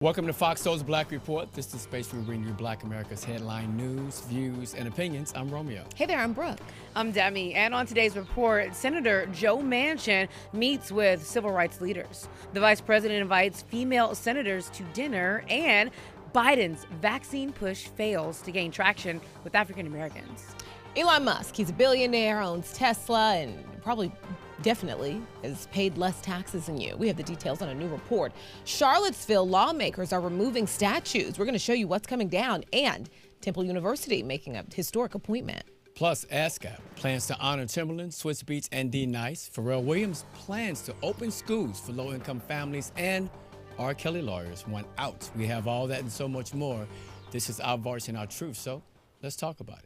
Welcome to Fox Soul's Black Report. This is the space where we bring you Black America's headline news, views, and opinions. I'm Romeo. Hey there, I'm Brooke. I'm Demi. And on today's report, Senator Joe Manchin meets with civil rights leaders. The vice president invites female senators to dinner, and Biden's vaccine push fails to gain traction with African Americans. Elon Musk, he's a billionaire, owns Tesla, and definitely has paid less taxes than you. We have the details on a new report. Charlottesville lawmakers are removing statues. We're going to show you what's coming down, and Temple University making a historic appointment. Plus, ASCAP plans to honor Timberland, Swiss Beats, and D Nice. Pharrell Williams plans to open schools for low-income families, and R. Kelly lawyers want out. We have all that and so much more. This is Our Voice and Our Truth, so let's talk about it.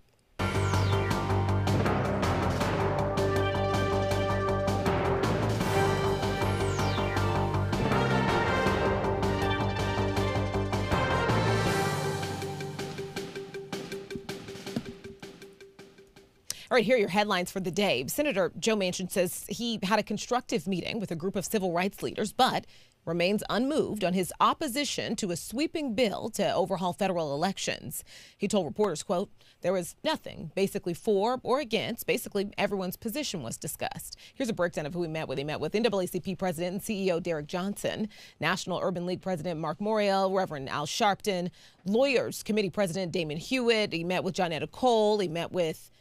All right, here are your headlines for the day. Senator Joe Manchin says he had a constructive meeting with a group of civil rights leaders, but remains unmoved on his opposition to a sweeping bill to overhaul federal elections. He told reporters, quote, there was nothing basically for or against. Basically, everyone's position was discussed. Here's a breakdown of who he met with. He met with NAACP President and CEO Derek Johnson, National Urban League President Mark Morial, Reverend Al Sharpton, Lawyers Committee President Damon Hewitt. He met with Johnetta Cole. He met with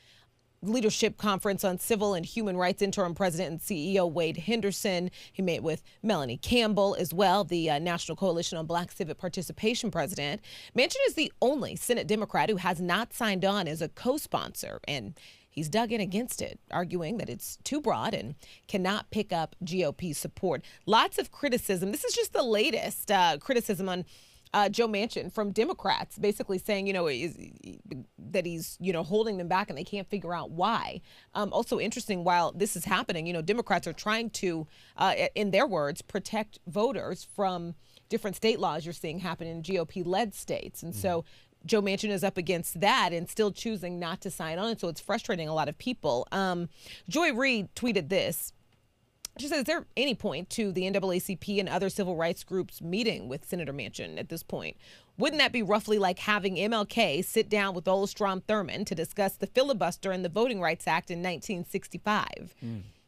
Leadership Conference on Civil and Human Rights Interim President and CEO Wade Henderson. He met with Melanie Campbell as well, the National Coalition on Black Civic Participation president. Manchin is the only Senate Democrat who has not signed on as a co-sponsor, and he's dug in against it, arguing that it's too broad and cannot pick up GOP support. Lots of criticism. This is just the latest criticism on Joe Manchin from Democrats, basically saying, that he's, holding them back and they can't figure out why. Also interesting, while this is happening, Democrats are trying to, in their words, protect voters from different state laws you're seeing happen in GOP-led states. And so Joe Manchin is up against that and still choosing not to sign on. So it's frustrating a lot of people. Joy Reid tweeted this. She says, is there any point to the NAACP and other civil rights groups meeting with Senator Manchin at this point? Wouldn't that be roughly like having MLK sit down with old Strom Thurmond to discuss the filibuster and the Voting Rights Act in 1965?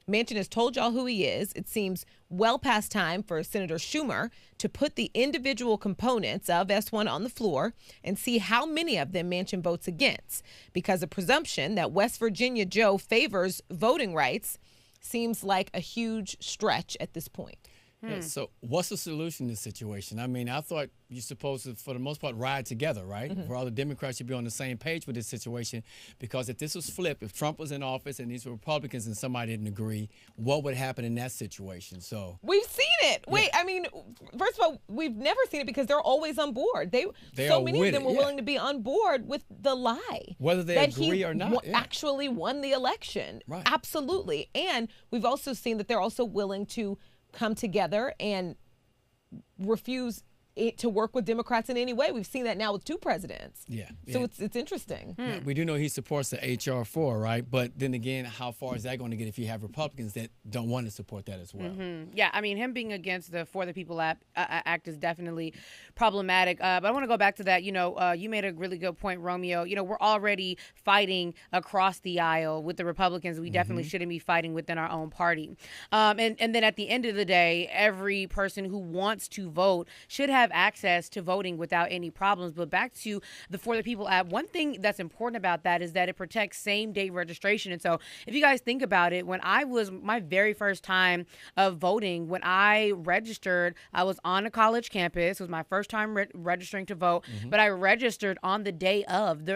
Manchin has told y'all who he is. It seems well past time for Senator Schumer to put the individual components of S1 on the floor and see how many of them Manchin votes against, because the presumption that West Virginia Joe favors voting rights seems like a huge stretch at this point. Yeah, so what's the solution to this situation? I mean, I thought you're supposed to, for the most part, ride together, right? For all the Democrats should be on the same page with this situation, because if this was flipped, if Trump was in office and these were Republicans and somebody didn't agree, what would happen in that situation? So we've seen it. Wait, I mean, first of all, we've never seen it because they're always on board. They so many of them were willing to be on board with the lie. Whether they agree or not. Actually won the election. Right. Absolutely. And we've also seen that they're also willing to come together and refuse to work with Democrats in any way. We've seen that now with two presidents. So it's interesting. Yeah, we do know he supports the H.R. 4, right? But then again, how far is that going to get if you have Republicans that don't want to support that as well? Yeah, I mean, him being against the For the People Act is definitely problematic. But I want to go back to that. You made a really good point, Romeo. We're already fighting across the aisle with the Republicans. We definitely shouldn't be fighting within our own party. And then at the end of the day, every person who wants to vote should have access to voting without any problems. But back to the For the People app, one thing that's important about that is that it protects same-day registration. And so if you guys think about it, when I was my very first time of voting, when I registered, I was on a college campus. It was my first time registering to vote, but I registered on the day of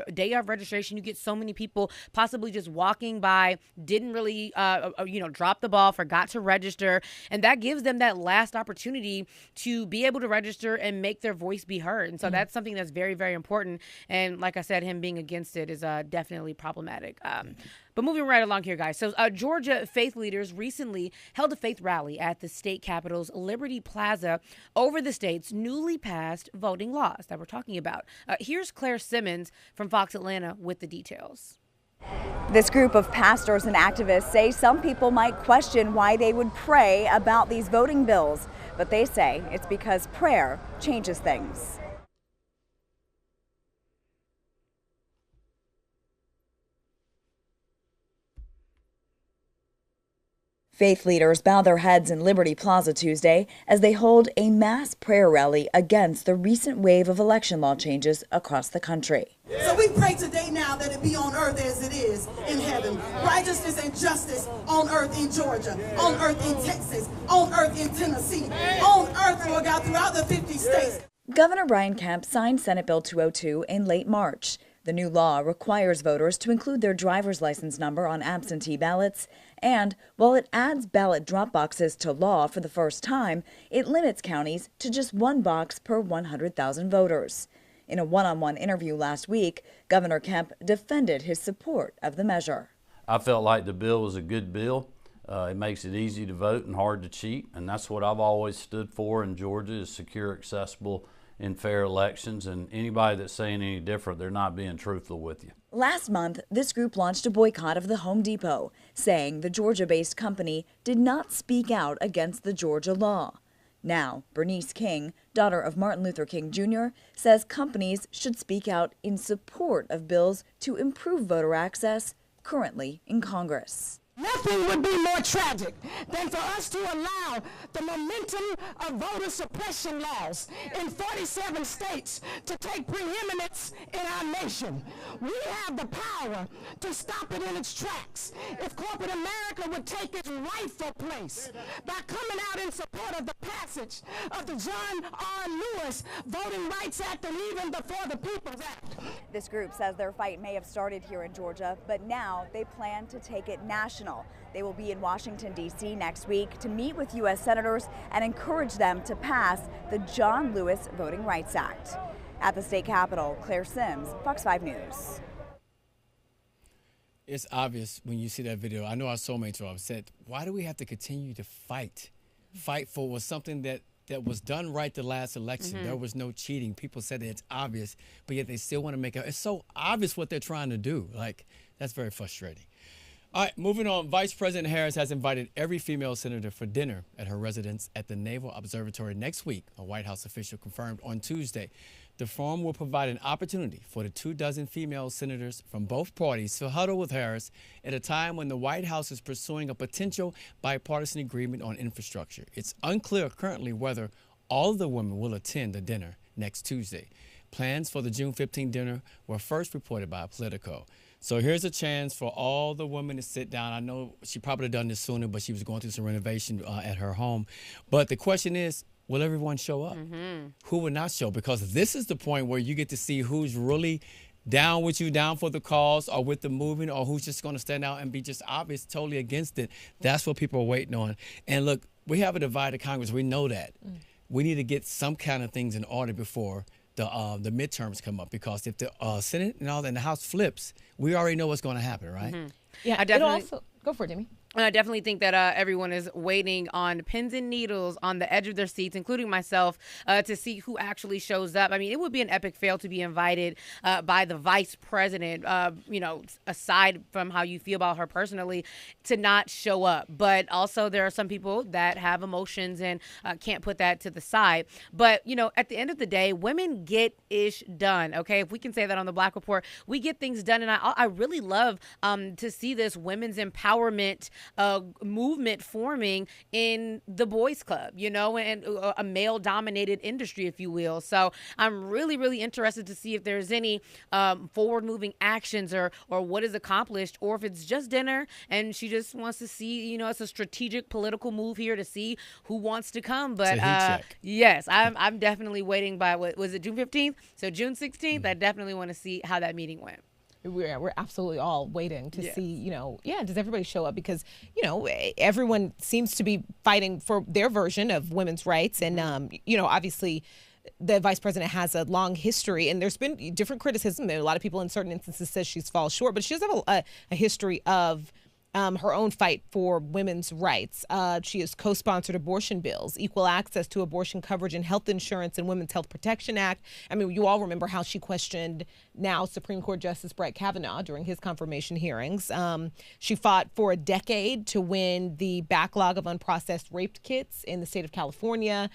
registration. You get so many people possibly just walking by, didn't really, drop the ball, forgot to register. And that gives them that last opportunity to be able to register and make their voice be heard. And so that's something that's very, very important. And like I said, him being against it is definitely problematic. But moving right along here, guys. So Georgia faith leaders recently held a faith rally at the state capitol's Liberty Plaza over the state's newly passed voting laws that we're talking about. Here's Claire Simmons from Fox Atlanta with the details. This group of pastors and activists say some people might question why they would pray about these voting bills. But they say it's because prayer changes things. Faith leaders bow their heads in Liberty Plaza Tuesday as they hold a mass prayer rally against the recent wave of election law changes across the country. So we pray today now that it be on earth as it is in heaven. Righteousness and justice on earth in Georgia, on earth in Texas, on earth in Tennessee, on earth, Lord God, throughout the 50 states. Governor Brian Kemp signed Senate Bill 202 in late March. The new law requires voters to include their driver's license number on absentee ballots. And while it adds ballot drop boxes to law for the first time, it limits counties to just one box per 100,000 voters. In a one-on-one interview last week, Governor Kemp defended his support of the measure. I felt like the bill was a good bill. It makes it easy to vote and hard to cheat, and that's what I've always stood for in Georgia, is secure, accessible, and fair elections. And anybody that's saying any different, they're not being truthful with you. Last month, this group launched a boycott of the Home Depot, saying the Georgia-based company did not speak out against the Georgia law. Now, Bernice King, daughter of Martin Luther King Jr., says companies should speak out in support of bills to improve voter access currently in Congress. Nothing would be more tragic than for us to allow the momentum of voter suppression laws in 47 states to take preeminence in our nation. We have the power to stop it in its tracks if corporate America would take its rightful place by coming out in support of the passage of the John R. Lewis Voting Rights Act and even the For the People's Act. This group says their fight may have started here in Georgia, but now they plan to take it national. They will be in Washington, D.C. next week to meet with U.S. senators and encourage them to pass the John Lewis Voting Rights Act. At the state capitol, Claire Sims, Fox 5 News. It's obvious when you see that video. I know our soulmates are upset. Why do we have to continue to fight? Fight for something that was done right the last election. There was no cheating. People said that it's obvious, but yet they still want to make it. It's so obvious what they're trying to do. Like, that's very frustrating. All right, moving on. Vice President Harris has invited every female senator for dinner at her residence at the Naval Observatory next week, a White House official confirmed on Tuesday. The forum will provide an opportunity for the 24 female senators from both parties to huddle with Harris at a time when the White House is pursuing a potential bipartisan agreement on infrastructure. It's unclear currently whether all of the women will attend the dinner next Tuesday. Plans for the June 15 dinner were first reported by Politico. So here's a chance for all the women to sit down. I know she probably have done this sooner, but she was going through some renovation at her home. But the question is, will everyone show up? Who will not show? Because this is the point where you get to see who's really down with you, down for the cause, or with the movement, or who's just going to stand out and be just obvious, totally against it. That's what people are waiting on. And look, we have a divided Congress. We know that. We need to get some kind of things in order before the midterms come up, because if the Senate and all that and the House flips, we already know what's going to happen, right? Yeah, I definitely go for it, Demi. And I definitely think that everyone is waiting on pins and needles on the edge of their seats, including myself, to see who actually shows up. I mean, it would be an epic fail to be invited by the vice president, you know, aside from how you feel about her personally, to not show up. But also there are some people that have emotions and can't put that to the side. But, you know, at the end of the day, women get ish done. OK, if we can say that on the Black Report, we get things done. And I really love to see this women's empowerment movement forming in the boys club, you know, and a male dominated industry, if you will. So I'm really, really interested to see if there's any forward moving actions or what is accomplished, or if it's just dinner and she just wants to see, you know, it's a strategic political move here to see who wants to come. But yes, I'm definitely waiting by, what was it, June 15th? So June 16th, I definitely want to see how that meeting went. We're absolutely all waiting to see, you know, does everybody show up? Because, you know, everyone seems to be fighting for their version of women's rights. And, you know, obviously the vice president has a long history, and there's been different criticism. There are a lot of people in certain instances says she's falls short, but she does have a history of her own fight for women's rights. She has co-sponsored abortion bills, equal access to abortion coverage and health insurance, and Women's Health Protection Act. I mean, you all remember how she questioned now Supreme Court Justice Brett Kavanaugh during his confirmation hearings. She fought for a decade to win the backlog of unprocessed rape kits in the state of California,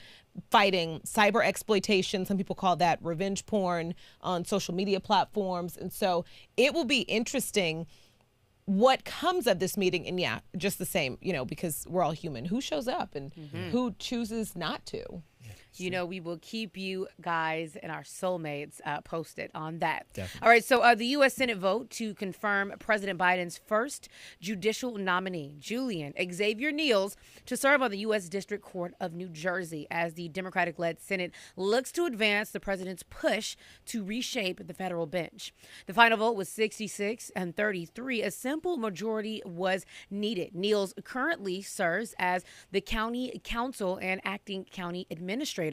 fighting cyber exploitation. Some people call that revenge porn on social media platforms. And so it will be interesting what comes of this meeting. And yeah, just the same, because we're all human. Who shows up and who chooses not to? We will keep you guys and our soulmates posted on that. Definitely. All right, so the U.S. Senate vote to confirm President Biden's first judicial nominee, Julian Xavier Niels, to serve on the U.S. District Court of New Jersey as the Democratic-led Senate looks to advance the president's push to reshape the federal bench. The final vote was 66-33. A simple majority was needed. Niels currently serves as the county counsel and acting county administrator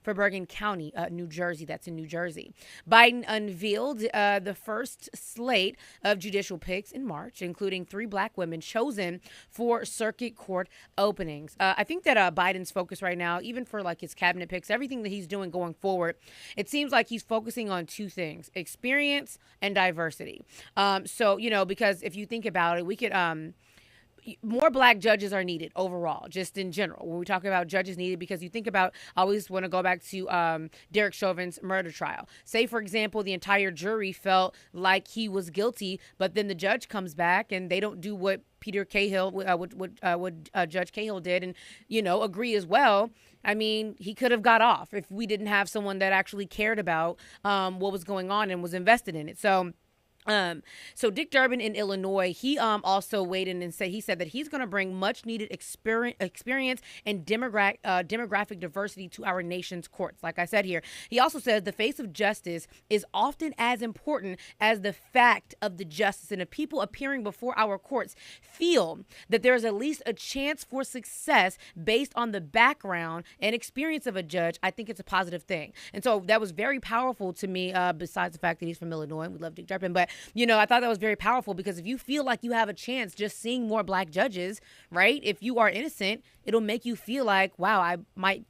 for Bergen County, New Jersey. That's in New Jersey. Biden unveiled the first slate of judicial picks in March, including 3 black women chosen for circuit court openings. I think that Biden's focus right now, even for like his cabinet picks, everything that he's doing going forward, it seems like he's focusing on 2 things: experience and diversity. Because if you think about it, we could more black judges are needed overall, just in general. When we talk about judges needed, because you think about, I always want to go back to Derek Chauvin's murder trial. Say, for example, the entire jury felt like he was guilty, but then the judge comes back and they don't do what Peter Cahill, what Judge Cahill did, and, agree as well. I mean, he could have got off if we didn't have someone that actually cared about what was going on and was invested in it. So Dick Durbin in Illinois, he also weighed in and said that he's going to bring much needed experience and demographic diversity to our nation's courts. Like I said here, he also says the face of justice is often as important as the fact of the justice. And if people appearing before our courts feel that there's at least a chance for success based on the background and experience of a judge, I think it's a positive thing. And so that was very powerful to me, besides the fact that he's from Illinois. We love Dick Durbin, but I thought that was very powerful, because if you feel like you have a chance just seeing more black judges, right? If you are innocent, it'll make you feel like, wow,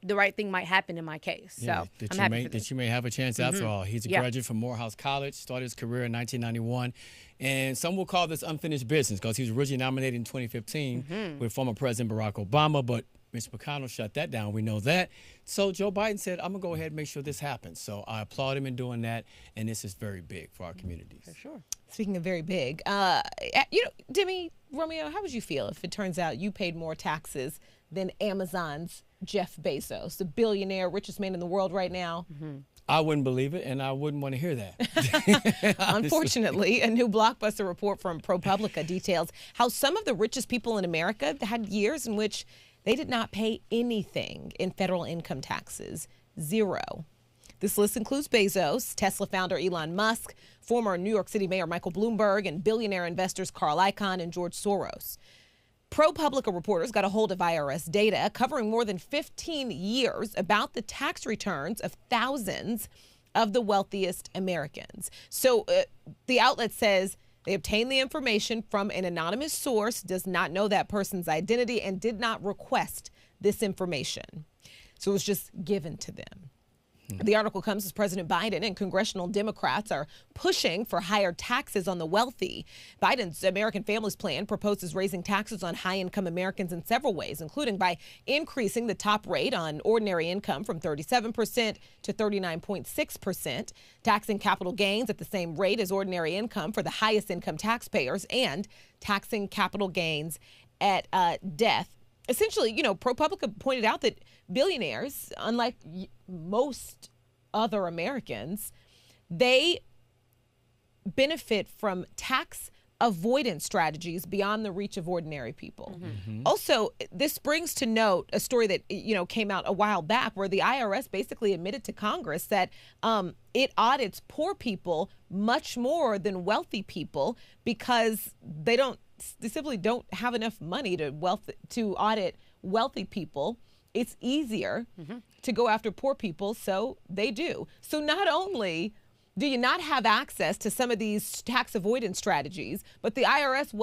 the right thing might happen in my case. Yeah, so I'm happy for this. that you may have a chance after all. He's a graduate from Morehouse College, started his career in 1991. And some will call this unfinished business, because he was originally nominated in 2015 with former President Barack Obama, but Mitch McConnell shut that down. We know that. So Joe Biden said, I'm going to go ahead and make sure this happens. So I applaud him in doing that. And this is very big for our communities. For sure. Speaking of very big, Demi, Romeo, how would you feel if it turns out you paid more taxes than Amazon's Jeff Bezos, the billionaire, richest man in the world right now? I wouldn't believe it, and I wouldn't want to hear that. Unfortunately, a new Blockbuster report from ProPublica details how some of the richest people in America had years in which they did not pay anything in federal income taxes. 0. This list includes Bezos, Tesla founder Elon Musk, former New York City Mayor Michael Bloomberg, and billionaire investors Carl Icahn and George Soros. ProPublica reporters got a hold of IRS data covering more than 15 years about the tax returns of thousands of the wealthiest Americans. So the outlet says they obtained the information from an anonymous source, does not know that person's identity, and did not request this information. So it was just given to them. The article comes as President Biden and congressional Democrats are pushing for higher taxes on the wealthy. Biden's American Families Plan proposes raising taxes on high-income Americans in several ways, including by increasing the top rate on ordinary income from 37% to 39.6%, taxing capital gains at the same rate as ordinary income for the highest income taxpayers, and taxing capital gains at death. Essentially, ProPublica pointed out that billionaires, unlike most other Americans, they benefit from tax avoidance strategies beyond the reach of ordinary people. Also, this brings to note a story that came out a while back where the IRS basically admitted to Congress that it audits poor people much more than wealthy people because they simply don't have enough money to audit wealthy people. It's easier to go after poor people, so they do. So not only do you not have access to some of these tax avoidance strategies, but the IRS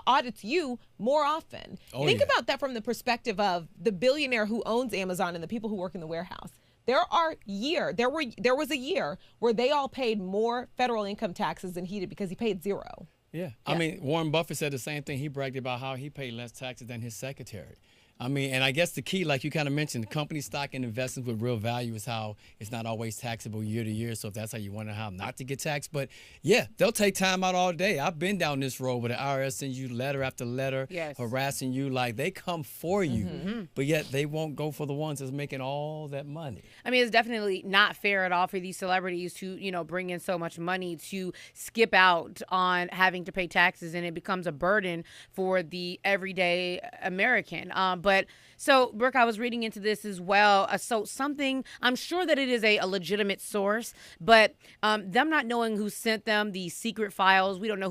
audits you more often? Think about that from the perspective of the billionaire who owns Amazon and the people who work in the warehouse. There was a year where they all paid more federal income taxes than he did because he paid zero. Yeah. I mean, Warren Buffett said the same thing. He bragged about how he paid less taxes than his secretary. I mean, and I guess the key, like you kind of mentioned, company stock and investments with real value is how it's not always taxable year to year. So if that's how you wonder how not to get taxed. But, yeah, they'll take time out all day. I've been down this road where the IRS sends you letter after letter, harassing you. Like, they come for you, but yet they won't go for the ones that's making all that money. I mean, it's definitely not fair at all for these celebrities to, bring in so much money to skip out on having to pay taxes, and it becomes a burden for the everyday American. But so, Brooke, I was reading into this as well. So something, I'm sure that it is a legitimate source, but them not knowing who sent them the secret files, we don't know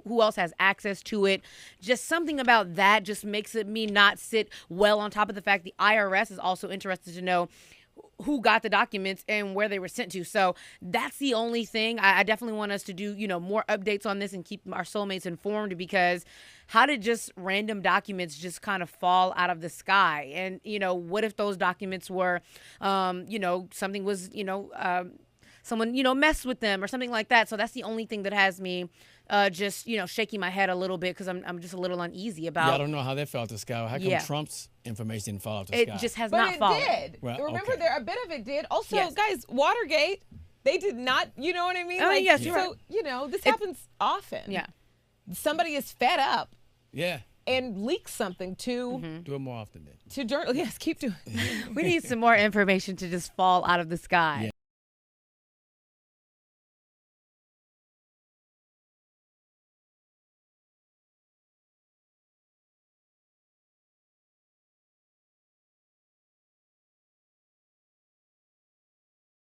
who else has access to it. Just something about that just makes me not sit well on top of the fact the IRS is also interested to know who got the documents and where they were sent to. So that's the only thing. I definitely want us to do, more updates on this and keep our soulmates informed, because how did just random documents just kind of fall out of the sky? And, what if those documents were, something was, someone, messed with them or something like that. So that's the only thing that has me just, shaking my head a little bit, because I'm just a little uneasy about. Yeah, I don't know how that fell out the sky. How come Trump's information didn't fall out the sky? It just has not fallen. But it did. Well, remember, okay. a bit of it did. Also, guys, Watergate, they did not, you know what I mean? Oh, yes, so, you're right. this happens often. Yeah. Somebody is fed up. Yeah. And leaks something to Do it more often then. to journal. Yes, keep doing. We need some more information to just fall out of the sky. Yeah.